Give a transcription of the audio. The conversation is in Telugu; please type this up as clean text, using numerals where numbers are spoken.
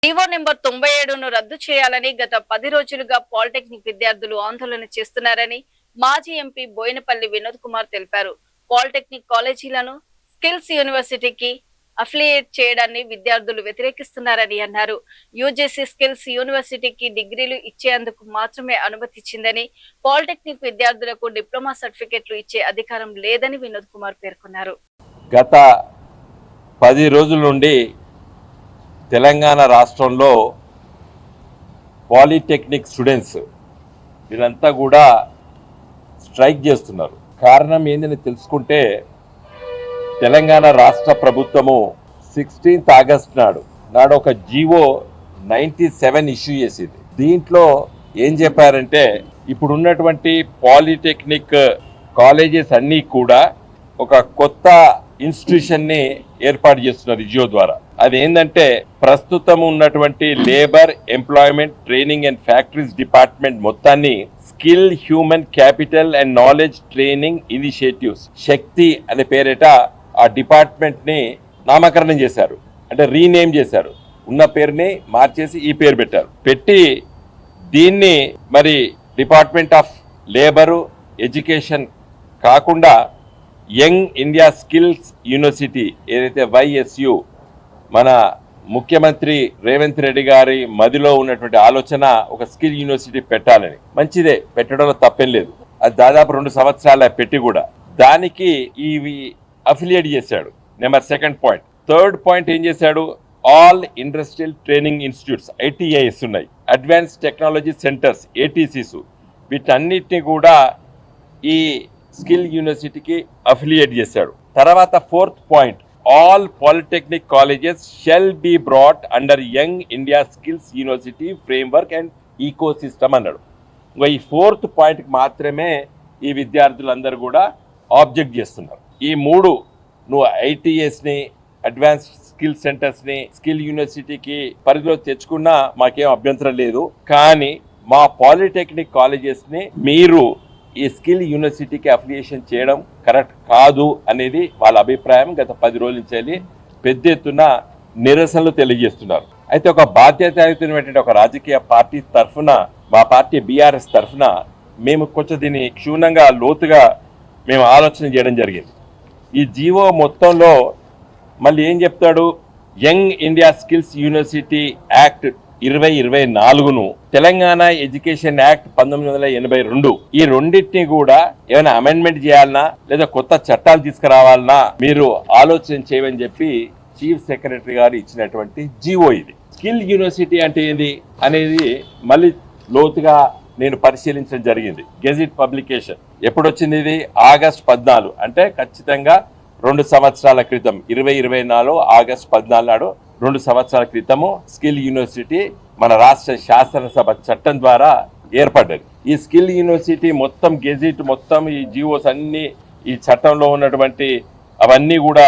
జీవో నెంబర్ 97ను రద్దు చేయాలని గత 10 రోజులుగా పాలిటెక్నిక్ విద్యార్థులు ఆందోళన చేస్తున్నారని మాజీ ఎంపీ బోయినపల్లి వినోద్ కుమార్ తెలిపారు. పాలిటెక్నిక్ కాలేజీలను స్కిల్స్ యూనివర్సిటీకి అఫిలియేట్ చేయడాన్ని విద్యార్థులు వ్యతిరేకిస్తున్నారని అన్నారు. యూజీసీ స్కిల్స్ యూనివర్సిటీకి డిగ్రీలు ఇచ్చేందుకు మాత్రమే అనుమతించిందని, పాలిటెక్నిక్ విద్యార్థులకు డిప్లొమా సర్టిఫికెట్లు ఇచ్చే అధికారం లేదని వినోద్ కుమార్ పేర్కొన్నారు. గత 10 రోజుల నుండి తెలంగాణ రాష్ట్రంలో పాలిటెక్నిక్ స్టూడెంట్స్ వీళ్ళంతా కూడా స్ట్రైక్ చేస్తున్నారు. కారణం ఏందని తెలుసుకుంటే, తెలంగాణ రాష్ట్ర ప్రభుత్వము 16th ఆగస్ట్ నాడు ఒక జీవో 97 ఇష్యూ చేసింది. దీంట్లో ఏం చెప్పారంటే, ఇప్పుడు ఉన్నటువంటి పాలిటెక్నిక్ కాలేజెస్ అన్నీ కూడా ఒక కొత్త ఇన్స్టిట్యూషన్ ని ఏర్పాటు చేస్తున్నారు జియో ద్వారా. అది ఏంటంటే, ప్రస్తుతం ఉన్నటువంటి labour, employment, training and factories department మొత్తాన్ని skill, human capital and knowledge training initiatives Shakti అనే పేరిట ఆ డిపార్ట్మెంట్ ని నామకరణం చేశారు. అంటే రీనేమ్ చేశారు. ఉన్న పేరుని మార్చేసి ఈ పేరు పెట్టారు. పెట్టి దీన్ని మరి డిపార్ట్మెంట్ ఆఫ్ లేబరు, ఎడ్యుకేషన్ కాకుండా యంగ్ ఇండియా స్కిల్స్ యూనివర్సిటీ ఏదైతే YSU మన ముఖ్యమంత్రి రేవంత్ రెడ్డి గారి మదిలో ఉన్నటువంటి ఆలోచన ఒక స్కిల్ యూనివర్సిటీ పెట్టాలని. మంచిదే, పెట్టడంలో తప్పేం లేదు. అది దాదాపు 2 సంవత్సరాల పెట్టి కూడా దానికి ఇవి అఫిలియేట్ చేశాడు. Number 2nd point. 3rd point ఏం చేశాడు, all industrial training institutes ITIs ఉన్నాయి, అడ్వాన్స్ టెక్నాలజీ సెంటర్స్ ATCs, వీటన్నిటిని కూడా ఈ స్కిల్ యూనివర్సిటీకి అఫిలియేట్ చేశాడు. తర్వాత 4th point, all polytechnic colleges shall be brought under young India skills university framework and eco system అన్నాడు. ఈ 4th పాయింట్కి మాత్రమే ఈ విద్యార్థులందరూ కూడా ఆబ్జెక్ట్ చేస్తున్నారు. ఈ 3 నువ్వు ITSని, అడ్వాన్స్ స్కిల్ సెంటర్స్ని స్కిల్ యూనివర్సిటీకి పరిధిలో తెచ్చుకున్నా మాకేం అభ్యంతరం లేదు. కానీ మా పాలిటెక్నిక్ కాలేజెస్ని మీరు ఈ స్కిల్ యూనివర్సిటీకి అఫిలియేషన్ చేయడం కరెక్ట్ కాదు అనేది వాళ్ళ అభిప్రాయం. గత 10 రోజుల నుంచి పెద్ద ఎత్తున నిరసనలు తెలియజేస్తున్నారు. అయితే ఒక బాధ్యతాయుతమైనటువంటి ఒక రాజకీయ పార్టీ తరఫున, మా పార్టీ BRS తరఫున మేము కొంచెం దీన్ని క్షుణ్ణంగా లోతుగా మేము ఆలోచన చేయడం జరిగింది. ఈ జీవో మొత్తంలో మళ్ళీ ఏం చెప్తాడు, young India skills university act 2024ను, తెలంగాణ ఎడ్యుకేషన్ యాక్ట్ 1982, ఈ రెండింటిని కూడా ఏమైనా అమెండ్మెంట్ చేయాలన్నా లేదా కొత్త చట్టాలు తీసుకురావాలన్నా మీరు ఆలోచన చేయమని చెప్పి చీఫ్ సెక్రటరీ గారు ఇచ్చినటువంటి జీవో ఇది. స్కిల్ యూనివర్సిటీ అంటే ఏంది అనేది మళ్ళీ లోతుగా నేను పరిశీలించడం జరిగింది. గెజిట్ పబ్లికేషన్ ఎప్పుడు వచ్చింది? ఇది ఆగస్ట్ 14, అంటే ఖచ్చితంగా 2 సంవత్సరాల క్రితం, 2024 ఆగస్ట్ 14 నాడు 2 సంవత్సరాల క్రితము స్కిల్ యూనివర్సిటీ మన రాష్ట్ర శాసనసభ చట్టం ద్వారా ఏర్పడ్డది. ఈ స్కిల్ యూనివర్సిటీ మొత్తం గెజిట్ మొత్తం ఈ జీవోస్ అన్ని ఈ చట్టంలో ఉన్నటువంటి అవన్నీ కూడా